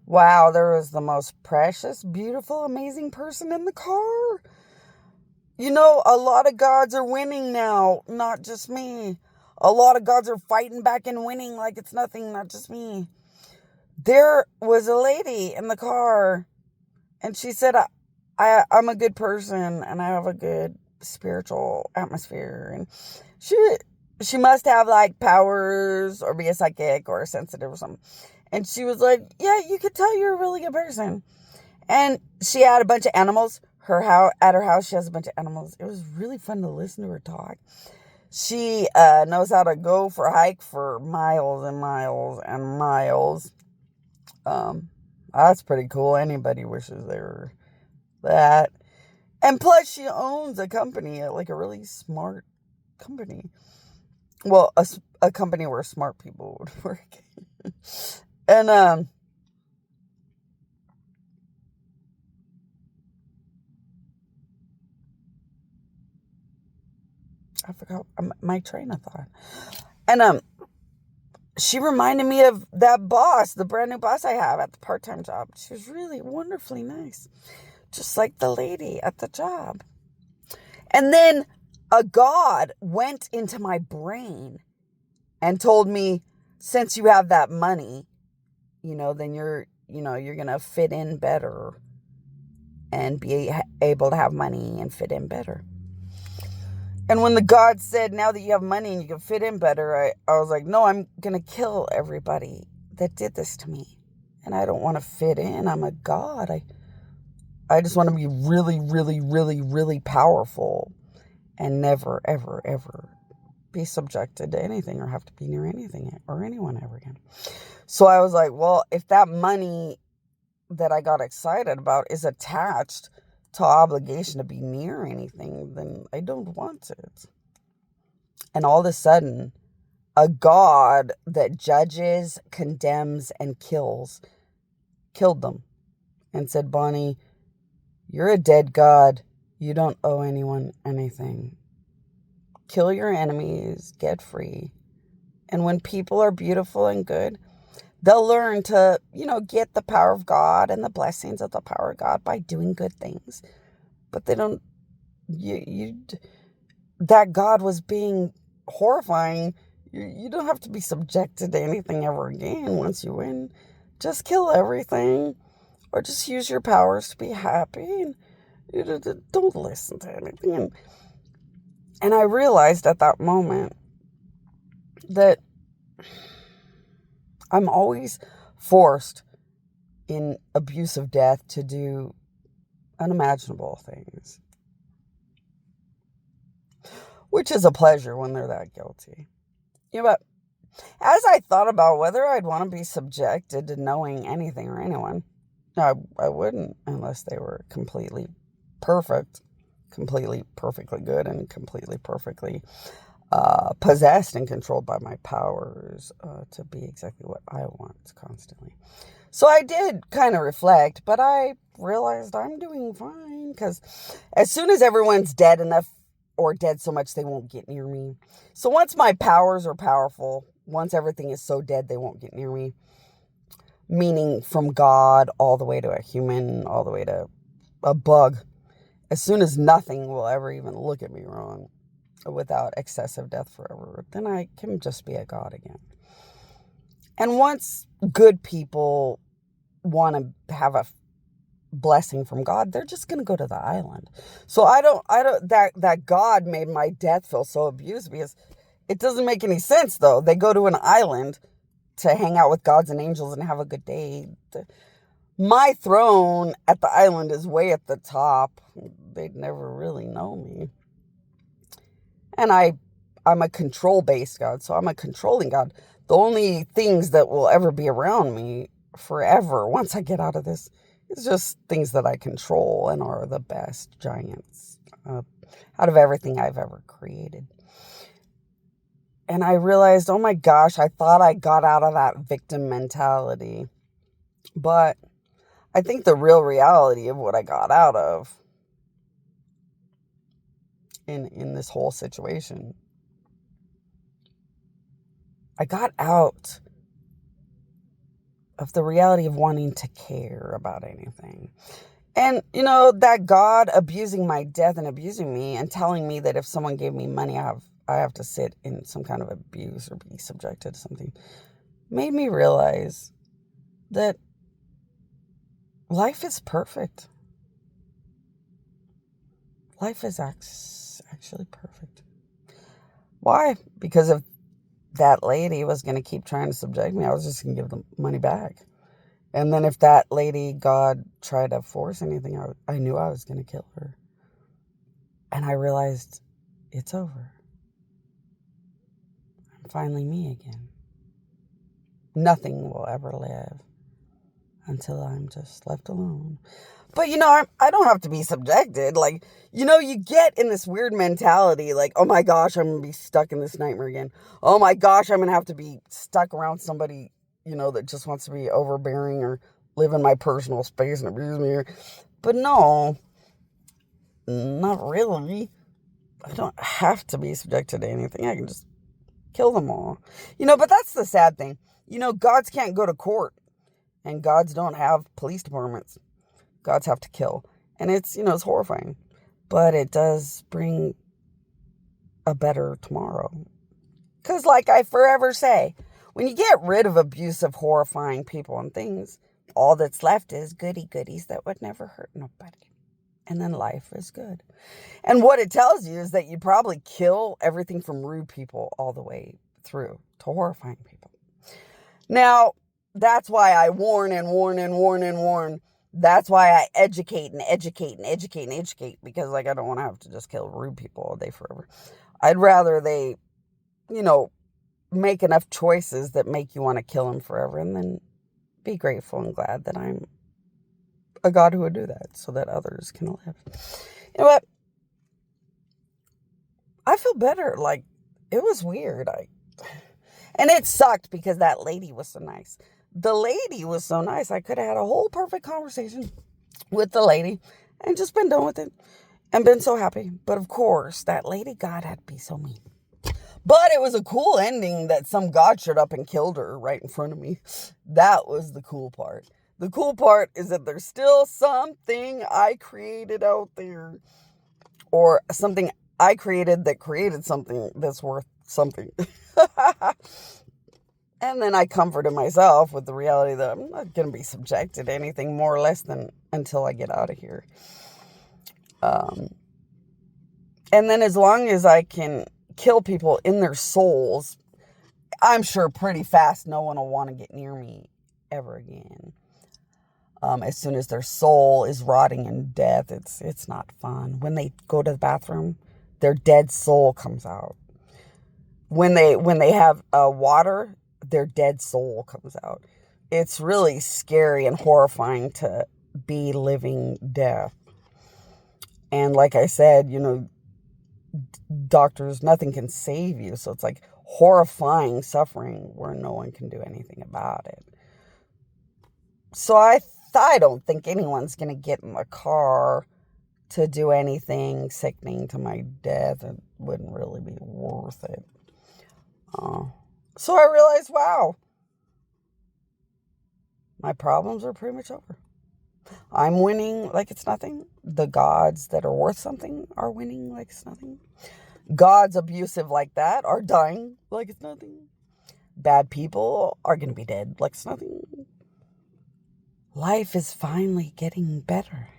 Wow, there was the most precious, beautiful, amazing person in the car. A lot of gods are winning now, not just me. A lot of gods are fighting back and winning like it's nothing, not just me. There was a lady in the car, and she said, I'm a good person, and I have a good spiritual atmosphere. And she must have, like, powers, or be a psychic, or a sensitive, or something. And she was like, yeah, you could tell you're a really good person. And she had a bunch of animals. At her house, she has a bunch of animals. It was really fun to listen to her talk. She knows how to go for a hike for miles and miles and miles. That's pretty cool. Anybody wishes they were that. And plus, she owns a company, like a really smart company. Well, a company where smart people would work. And I forgot my train of thought. And she reminded me of that boss, the brand new boss I have at the part-time job. She was really wonderfully nice, just like the lady at the job. And then a god went into my brain and told me, since you have that money, then you're going to fit in better and be able to have money and fit in better. And when the god said, now that you have money and you can fit in better, I was like, no, I'm going to kill everybody that did this to me. And I don't want to fit in. I'm a god. I just want to be really, really, really, really powerful and never, ever, ever be subjected to anything or have to be near anything or anyone ever again. So I was like, well, if that money that I got excited about is attached to obligation to be near anything, then I don't want it. And all of a sudden, a god that judges, condemns, and killed them and said, Bonnie, you're a dead god. You don't owe anyone anything. Kill your enemies, get free. And when people are beautiful and good, they'll learn to, get the power of God and the blessings of the power of God by doing good things. But they don't, that God was being horrifying. You don't have to be subjected to anything ever again once you win. Just kill everything, or just use your powers to be happy, and don't listen to anything. And I realized at that moment that I'm always forced in abusive death to do unimaginable things, which is a pleasure when they're that guilty. But as I thought about whether I'd want to be subjected to knowing anything or anyone, I wouldn't unless they were completely perfect, completely perfectly good, and completely perfectly possessed and controlled by my powers to be exactly what I want constantly. So I did kind of reflect, but I realized I'm doing fine, because as soon as everyone's dead enough, or dead so much they won't get near me. So once my powers are powerful, once everything is so dead they won't get near me, meaning from God all the way to a human, all the way to a bug, as soon as nothing will ever even look at me wrong without excessive death forever, then I can just be a god again. And once good people want to have a blessing from God, they're just going to go to the island. So I don't that God made my death feel so abused, because it doesn't make any sense, though. They go to an island to hang out with gods and angels and have a good day. My throne at the island is way at the top. They'd never really know me. And I'm a control-based God, so I'm a controlling God. The only things that will ever be around me forever, once I get out of this, is just things that I control and are the best giants out of everything I've ever created. And I realized, oh my gosh, I thought I got out of that victim mentality. But I think the real reality of what I got out of in this whole situation, I got out of the reality of wanting to care about anything. And, that God abusing my death and abusing me and telling me that if someone gave me money, I have to sit in some kind of abuse or be subjected to something, made me realize that life is perfect. Life is actually perfect. Why? Because if that lady was going to keep trying to subject me, I was just going to give the money back. And then if that lady, God, tried to force anything, I knew I was going to kill her. And I realized it's over. I'm finally me again. Nothing will ever live until I'm just left alone. But, I don't have to be subjected. Like, you get in this weird mentality, like, oh my gosh, I'm going to be stuck in this nightmare again. Oh my gosh, I'm going to have to be stuck around somebody, that just wants to be overbearing or live in my personal space and abuse me. But no, not really. I don't have to be subjected to anything. I can just kill them all. But that's the sad thing. Gods can't go to court, and gods don't have police departments. Gods have to kill. And it's horrifying. But it does bring a better tomorrow. Because like I forever say, when you get rid of abusive, horrifying people and things, all that's left is goodies that would never hurt nobody. And then life is good. And what it tells you is that you probably kill everything from rude people all the way through to horrifying people. Now, that's why I warn and warn and warn and warn. That's why I educate and educate and educate and educate, because I don't want to have to just kill rude people all day forever. I'd rather they, make enough choices that make you want to kill them forever, and then be grateful and glad that I'm a God who would do that so that others can live. You know what? I feel better. Like, it was weird. And it sucked because that lady was so nice. The lady was so nice. I could have had a whole perfect conversation with the lady and just been done with it and been so happy. But of course, that lady God had to be so mean. But it was a cool ending that some God showed up and killed her right in front of me. That was the cool part. The cool part is that there's still something I created out there, or something I created that created something that's worth something. And then I comforted myself with the reality that I'm not going to be subjected to anything more or less than until I get out of here. And then as long as I can kill people in their souls, I'm sure pretty fast no one will want to get near me ever again. As soon as their soul is rotting in death, it's not fun. When they go to the bathroom, their dead soul comes out. When they have water, their dead soul comes out. It's really scary and horrifying to be living death. And like I said, doctors, nothing can save you. So it's like horrifying suffering where no one can do anything about it. So I don't think anyone's going to get in the car to do anything sickening to my death. It wouldn't really be worth it. So I realized, wow, my problems are pretty much over. I'm winning like it's nothing. The gods that are worth something are winning like it's nothing. Gods abusive like that are dying like it's nothing. Bad people are going to be dead like it's nothing. Life is finally getting better.